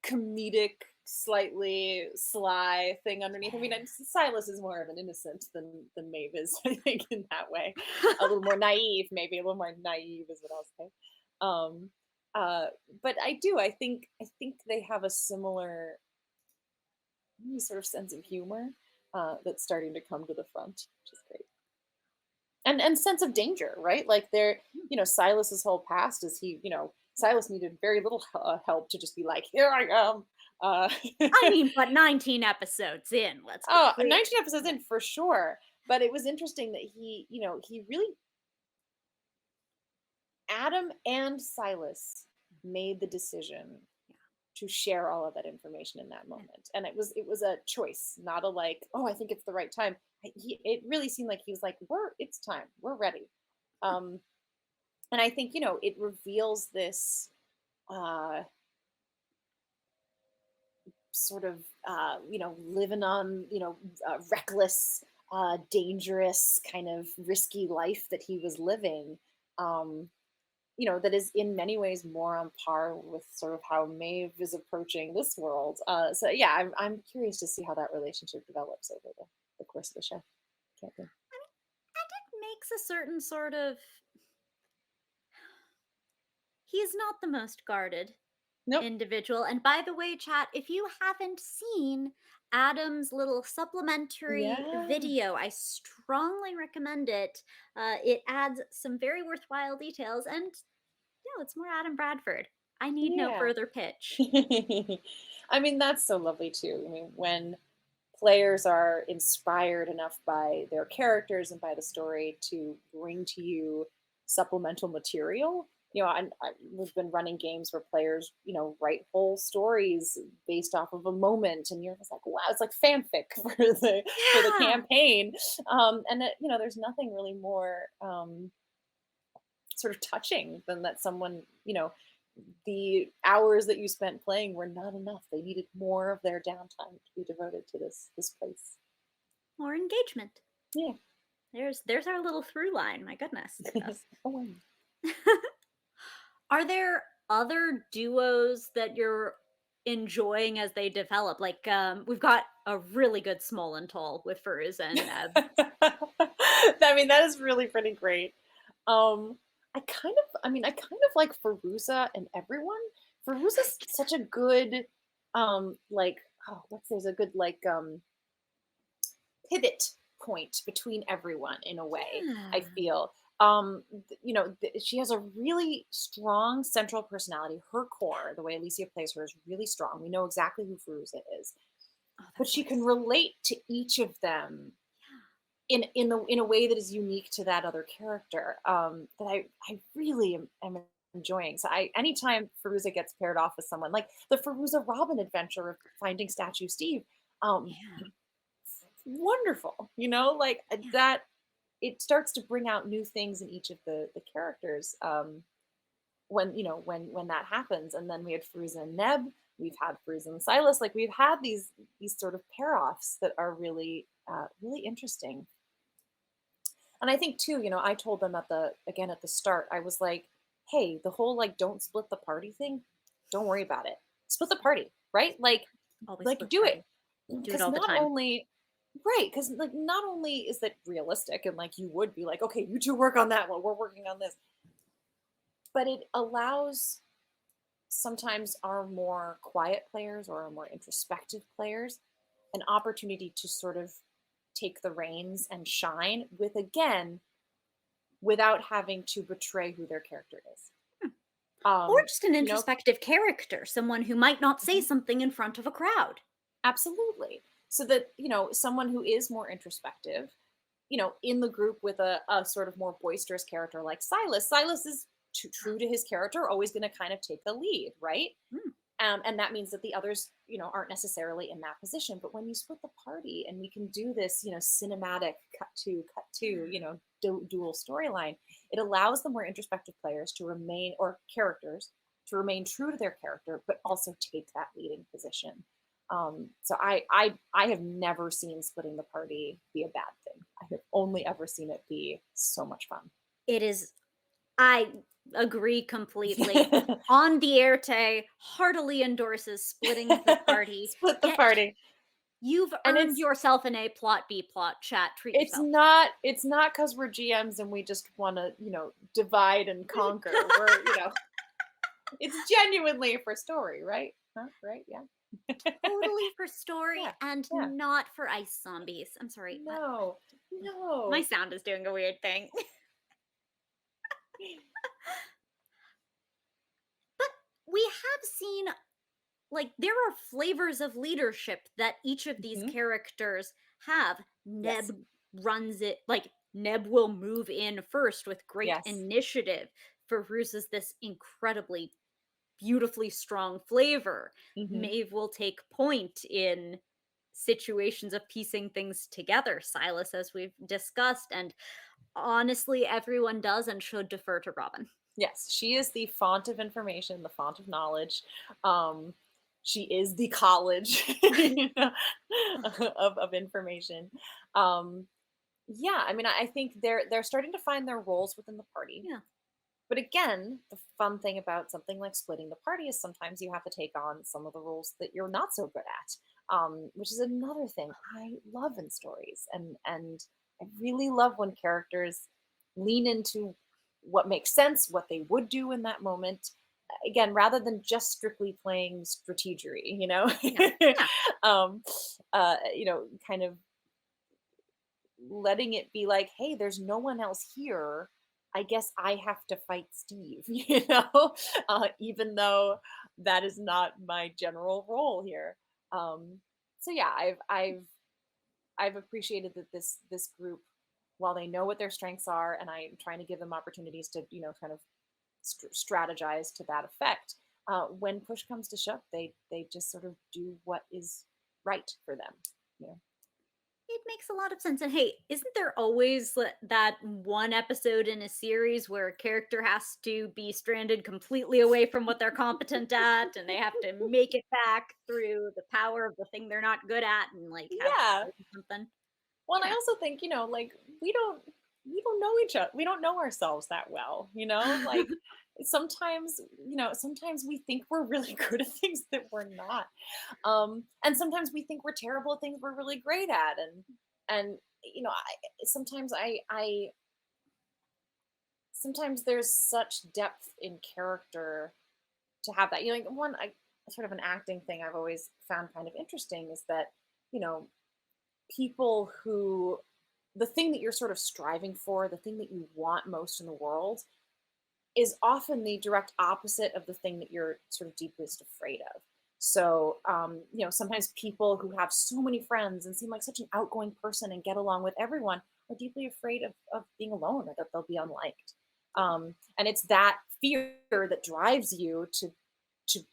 S2: comedic, slightly sly thing underneath. I mean, Silas is more of an innocent than Maeve is, I think, in that way. A little more naive, maybe a little more naive is what I'll say. Um, uh, but I think they have a similar sort of sense of humor that's starting to come to the front, which is great. and sense of danger, right? Like there, Silas's whole past is Silas needed very little help to just be like, here I am. Uh,
S1: I mean, but 19 episodes in, let's be
S2: oh,
S1: clear.
S2: 19 episodes in for sure. But it was interesting that he really, Adam and Silas made the decision to share all of that information in that moment, and it was a choice, not a like, oh, I think it's the right time. It really seemed like he was like, it's time, we're ready. um and I think it reveals this uh sort of living on reckless, dangerous, kind of risky life that he was living, um that is in many ways more on par with sort of how Maeve is approaching this world. So yeah, I'm curious to see how that relationship develops over the course of the show. Can't be.
S1: And it makes a certain sort of. He's not the most guarded
S2: Nope.
S1: individual. And by the way, chat, if you haven't seen Adam's little supplementary
S2: Yeah.
S1: video, I strongly recommend it. It adds some very worthwhile details, and it's more Adam Bradford. I need no
S2: Yeah.
S1: further pitch.
S2: I mean, that's so lovely too. I mean, when players are inspired enough by their characters and by the story to bring to you supplemental material. We've been running games where players, write whole stories based off of a moment, and you're just like, wow, it's like fanfic for the
S1: Yeah.
S2: campaign. There's nothing really more sort of touching than that someone, the hours that you spent playing were not enough. They needed more of their downtime to be devoted to this place.
S1: More engagement.
S2: Yeah.
S1: There's our little through line. My goodness. Yes.
S2: Oh, wow.
S1: Are there other duos that you're enjoying as they develop? Like, we've got a really good Small and Tall with Fairuza and Maeve.
S2: I mean, that is really pretty great. Um, I kind of like Fairuza and everyone. Fairuza's such a good, like, oh, there's a good like pivot point between everyone in a way. I
S1: Yeah.
S2: feel. She has a really strong central personality. Her core, the way Alicia plays her, is really strong. We know exactly who Fairuza is,
S1: Oh,
S2: but
S1: that
S2: she can
S1: voice.
S2: relate to each of them in a way that is unique to that other character, that I really am enjoying. So anytime Fairuza gets paired off with someone like the Fairuza Robin adventure of finding Statue Steve, um,
S1: Yeah.
S2: wonderful. Like
S1: Yeah.
S2: that, it starts to bring out new things in each of the characters, when that happens. And then we had Fairuza and Neb. We've had Fairuza and Silas. Like we've had these sort of pair offs that are really really interesting. And I think too, I told them at the start, I was like, hey, the whole like don't split the party thing, don't worry about it. Split the party, right?
S1: Always
S2: Like
S1: split
S2: do it.
S1: party. Do it
S2: Because
S1: all the
S2: not
S1: time.
S2: only right, because like not only is that realistic and like you would be like, okay, you two work on that one, we're working on this, but it allows sometimes our more quiet players or our more introspective players an opportunity to sort of take the reins and shine with, again, without having to betray who their character is.
S1: Hmm. Or
S2: Um,
S1: just an
S2: you know,
S1: introspective character, someone who might not say
S2: Mhm.
S1: something in front of a crowd.
S2: Absolutely. So that, someone who is more introspective, in the group with a sort of more boisterous character like Silas, Silas is true to his character, always going to kind of take the lead, right?
S1: Hmm.
S2: And that means that the others, aren't necessarily in that position. But when you split the party and we can do this, cinematic cut to, dual storyline, it allows the more introspective players to remain, or characters to remain true to their character, but also take that leading position. So I have never seen splitting the party be a bad thing. I have only ever seen it be so much fun.
S1: It is. I agree completely. On the Éarte heartily endorses splitting the party.
S2: Split the
S1: Get
S2: party.
S1: You've
S2: And
S1: earned yourself an A plot, B plot. Chat, treat yourself.
S2: it's not because we're GMs and we just want to, divide and conquer. We're, it's genuinely for story, right? Huh? Right? Yeah.
S1: Totally for story
S2: Yeah,
S1: and
S2: yeah.
S1: not for ice zombies. I'm sorry.
S2: No,
S1: My
S2: no.
S1: sound is doing a weird thing. But we have seen, like, there are flavors of leadership that each of these
S2: Mhm.
S1: characters have.
S2: Yes,
S1: Neb runs it, like, Neb will move in first with great
S2: yes.
S1: initiative. Fairuza's this incredibly beautifully strong flavor.
S2: Mhm.
S1: Maeve will take point in situations of piecing things together. Silas, as we've discussed, and honestly, everyone does and should defer to Robin.
S2: Yes, she is the font of information, the font of knowledge. Um, she is the college you know, of information. Um, yeah, I mean, I think they're starting to find their roles within the party.
S1: Yeah.
S2: But again, the fun thing about something like splitting the party is sometimes you have to take on some of the roles that you're not so good at, which is another thing I love in stories, and I really love when characters lean into what makes sense, what they would do in that moment. Again, rather than just strictly playing strategery,
S1: Yeah. Yeah.
S2: um, kind of letting it be like, hey, there's no one else here. I guess I have to fight Steve, even though that is not my general role here. Um, so yeah, I've appreciated that this group, while they know what their strengths are, and I'm trying to give them opportunities to kind of strategize to that effect. When push comes to shove, they just sort of do what is right for them. You know?
S1: It makes a lot of sense. And hey, isn't there always that one episode in a series where a character has to be stranded completely away from what they're competent at and they have to make it back through the power of the thing they're not good at and like have to
S2: Yeah,
S1: learn something?
S2: well, and I
S1: Yeah.
S2: also think, like we don't know each other. We don't know ourselves that well. Like sometimes we think we're really good at things that we're not. And sometimes we think we're terrible at things we're really great at. And sometimes I sometimes there's such depth in character to have that. Like one I sort of an acting thing I've always found kind of interesting is that, you know, people who the thing that you're sort of striving for, the thing that you want most in the world, is often the direct opposite of the thing that you're sort of deepest afraid of. So, sometimes people who have so many friends and seem like such an outgoing person and get along with everyone are deeply afraid of being alone or that they'll be unliked. And it's that fear that drives you to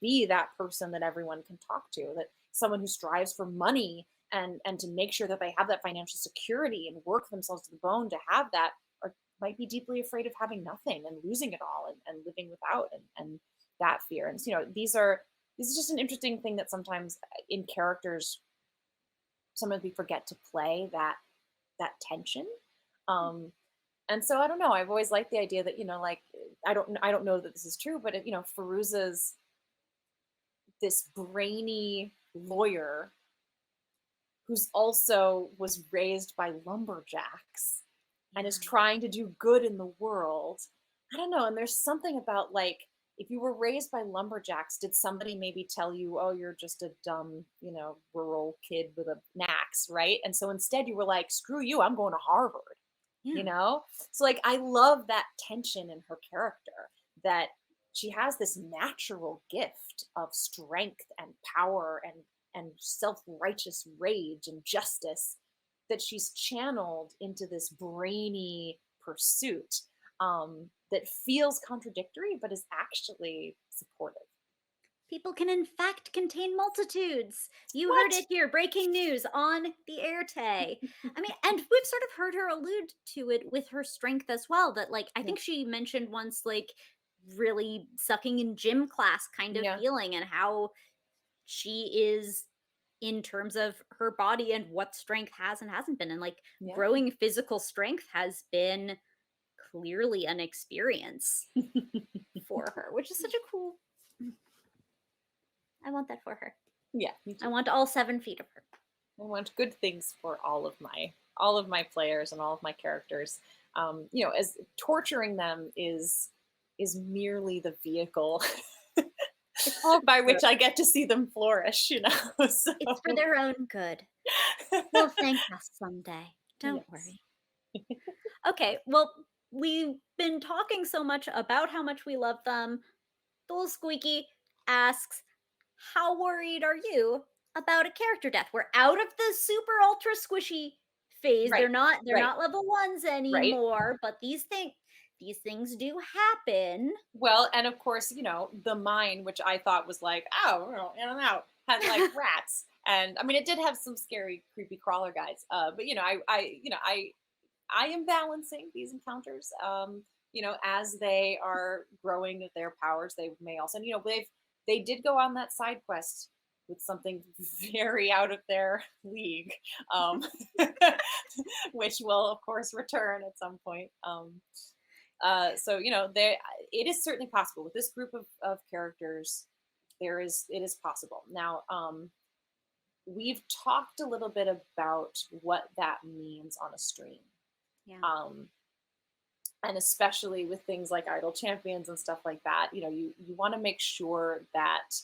S2: be that person that everyone can talk to, that someone who strives for money and to make sure that they have that financial security and work themselves to the bone to have that, or might be deeply afraid of having nothing and losing it all and living without, and that fear. And this is just an interesting thing that sometimes in characters sometimes we forget to play that tension. um and so I don't know, I've always liked the idea that, like, I don't know that this is true, but Fairuza's this brainy lawyer who's also was raised by lumberjacks and is
S1: Yeah.
S2: trying to do good in the world. I don't know. And there's something about, like, if you were raised by lumberjacks, did somebody maybe tell you, oh, you're just a dumb, rural kid with an axe, right? And so instead you were like, screw you, I'm going to Harvard, you
S1: Yeah.
S2: know? So, like, I love that tension in her character, that she has this natural gift of strength and power and self-righteous rage and justice that she's channeled into this brainy pursuit, that feels contradictory but is actually supportive.
S1: People can, in fact, contain multitudes. You heard
S2: What?
S1: it here. Breaking news on the Éarte. I mean, and we've sort of heard her allude to it with her strength as well. That, like, I
S2: Yeah.
S1: think she mentioned once, like, really sucking in gym class kind of
S2: Yeah.
S1: feeling, and how she is in terms of her body and what strength has and hasn't been. And, like,
S2: Yeah.
S1: growing physical strength has been clearly an experience for her, which is such a cool. I want that for her.
S2: Yeah, me
S1: I
S2: too.
S1: want all 7 feet of her.
S2: I want good things for all of my players and all of my characters. As torturing them is merely the vehicle
S1: It's all
S2: by
S1: for,
S2: which I get to see them flourish, you know. So
S1: it's for their own good. They'll thank us someday. Don't
S2: yes.
S1: worry. Okay, well, we've been talking so much about how much we love them. Little Squeaky asks, how worried are you about a character death? We're out of the super ultra squishy phase.
S2: Right.
S1: They're
S2: Right.
S1: not level ones
S2: Right.
S1: anymore, but these things do happen.
S2: Well, and of course, you know, the mine, which I thought was like, oh, you know, in and out, had like rats. And I mean, it did have some scary, creepy crawler guys. But you know, I am balancing these encounters. You know, as they are growing with their powers, they may also, you know, they did go on that side quest with something very out of their league, um, which will of course return at some point. So you know, it is certainly possible with this group of characters. It is possible now. We've talked a little bit about what that means on a stream.
S1: Yeah.
S2: Um, and especially with things like idol champions and stuff like that, you know, you want to make sure that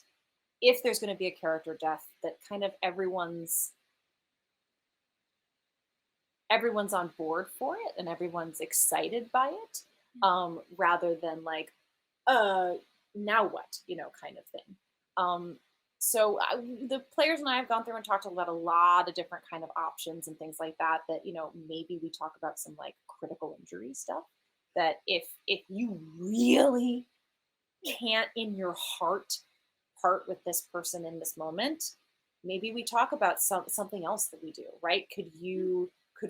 S2: if there's going to be a character death, that kind of everyone's on board for it and everyone's excited by it, rather than like, uh now what, you know, kind of thing. um so the players and I have gone through and talked about a lot of different kind of options and things like that, that, you know, maybe we talk about some like critical injury stuff, that if you really can't in your heart part with this person in this moment, maybe we talk about something else that we do, right? Could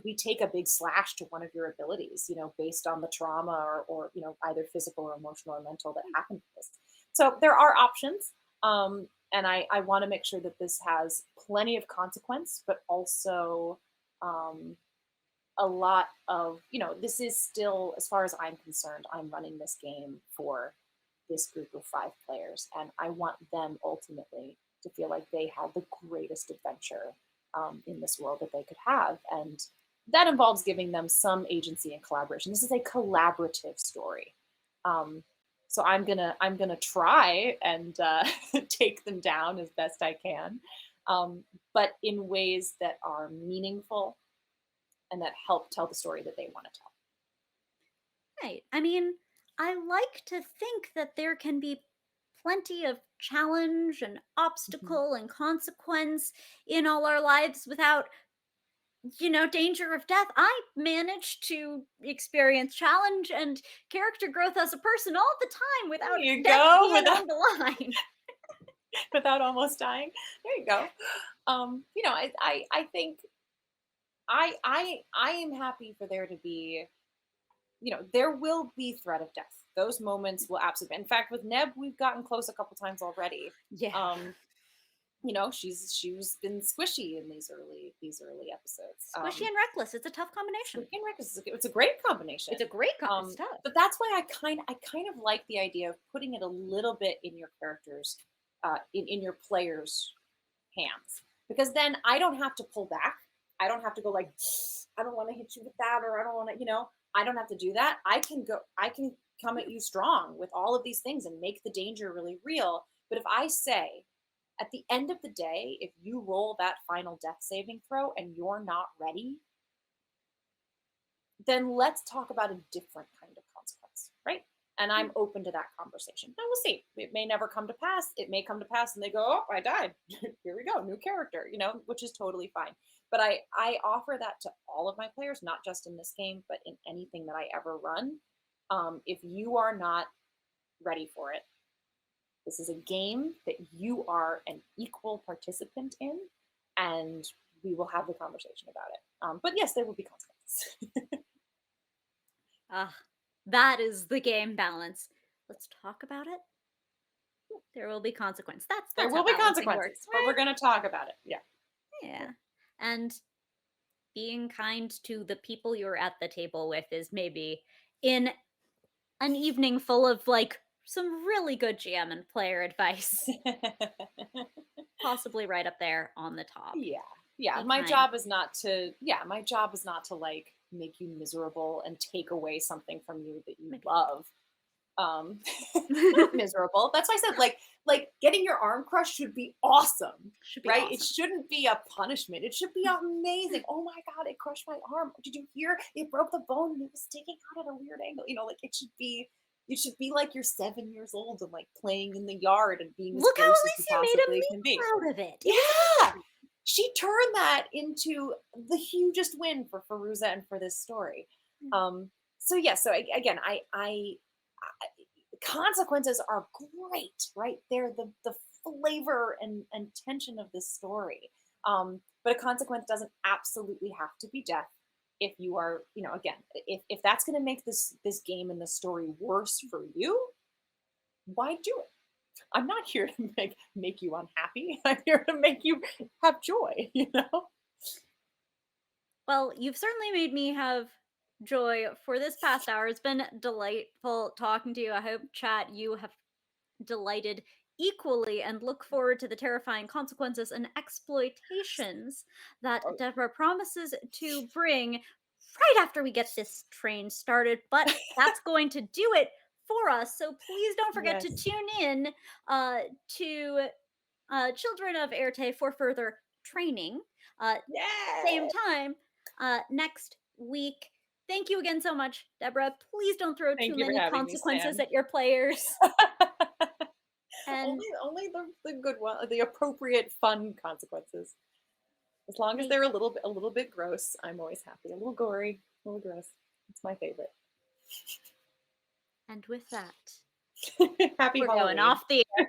S2: we take a big slash to one of your abilities, you know, based on the trauma or you know, either physical or emotional or mental that happened to this? So there are options. And I want to make sure that this has plenty of consequence, but also um, a lot of, you know, this is still, as far as I'm concerned, I'm running this game for this group of 5 players, and I want them ultimately to feel like they have the greatest adventure in this world that they could have, and that involves giving them some agency and collaboration. This is a collaborative story, so I'm gonna try and take them down as best I can, but in ways that are meaningful and that help tell the story that they want to tell.
S1: Right. I mean, I like to think that there can be plenty of challenge and
S2: Mhm.
S1: obstacle and consequence in all our lives without, danger of death. I managed to experience challenge and character growth as a person all the time
S2: There
S1: without
S2: you
S1: death
S2: go,
S1: being on the line.
S2: without almost dying. There you go. You know, I think I am happy for there to be, you know, there will be threat of death. Those moments will absolutely. In fact, with Neb, we've gotten close a couple times already.
S1: Yeah.
S2: Um, you know, she's been squishy in these early episodes.
S1: Squishy and reckless. It's a tough combination.
S2: Squishy and Reckless, it's a great combination.
S1: It's a great it's tough.
S2: But that's why I kind of like the idea of putting it a little bit in your characters, in your players' hands, because then I don't have to pull back. I don't have to go like, I don't want to hit you with that, or I don't want to, you know, I don't have to do that. I can come at you strong with all of these things and make the danger really real. But if I say, at the end of the day, if you roll that final death saving throw and you're not ready, then let's talk about a different kind of consequence, right? And I'm open to that conversation. Now we'll see. It may never come to pass. It may come to pass and they go, oh, I died. Here we go, new character, you know, which is totally fine. But I offer that to all of my players, not just in this game, but in anything that I ever run. If you are not ready for it, this is a game that you are an equal participant in, and we will have the conversation about it. But yes, there will be consequences.
S1: Ah, that is the game balance. Let's talk about it. There will be consequence.
S2: There
S1: That's
S2: will
S1: how
S2: be
S1: balancing
S2: consequences,
S1: works,
S2: but we're
S1: right?
S2: going to talk about it. Yeah.
S1: Yeah. And being kind to the people you're at the table with is maybe in an evening full of like some really good GM and player advice, possibly right up there on the top.
S2: Yeah. Yeah.
S1: Be kind.
S2: My job is not to like make you miserable and take away something from you that you
S1: Maybe.
S2: love. Not miserable. That's why I said, like, like getting your arm crushed should be awesome,
S1: Should be
S2: right? It
S1: awesome.
S2: shouldn't be a punishment. It should be amazing. Oh my God, it crushed my arm. Did you hear? It broke the bone and it was sticking out at a weird angle. Like you should be like you're 7 years old and like playing in the yard and being as
S1: Look how
S2: gross as you
S1: Alicia made a
S2: possibly can
S1: meme
S2: be.
S1: out of it. It was
S2: Yeah. She turned that into the hugest win for Fairuza and for this story.
S1: amazing.
S2: So yeah, so again, consequences are great, right? They're the flavor and tension of this story. But a consequence doesn't absolutely have to be death. If you are, again, if that's going to make this game and the story worse for you, why do it? I'm not here to make you unhappy. I'm here to make you have joy.
S1: Well, you've certainly made me have joy for this past hour. It's been delightful talking to you. I hope, chat, you have delighted equally and look forward to the terrifying consequences and exploitations that
S2: Oh,
S1: Deborah promises to bring right after we get this train started. But that's going to do it for us. So please don't forget to
S2: yes.
S1: tune in to Children of Éarte for further training. Same
S2: Yeah.
S1: time next week. Thank you again so much, Deborah. Please don't throw too
S2: Thank you for
S1: many
S2: having me,
S1: consequences
S2: Sam.
S1: at your players. And
S2: only the good one, the appropriate fun consequences. As long as
S1: make
S2: they're a little bit gross, I'm always happy. A little gory, a little gross. It's my favorite.
S1: and with that,
S2: Happy
S1: we're going
S2: Halloween.
S1: off the air.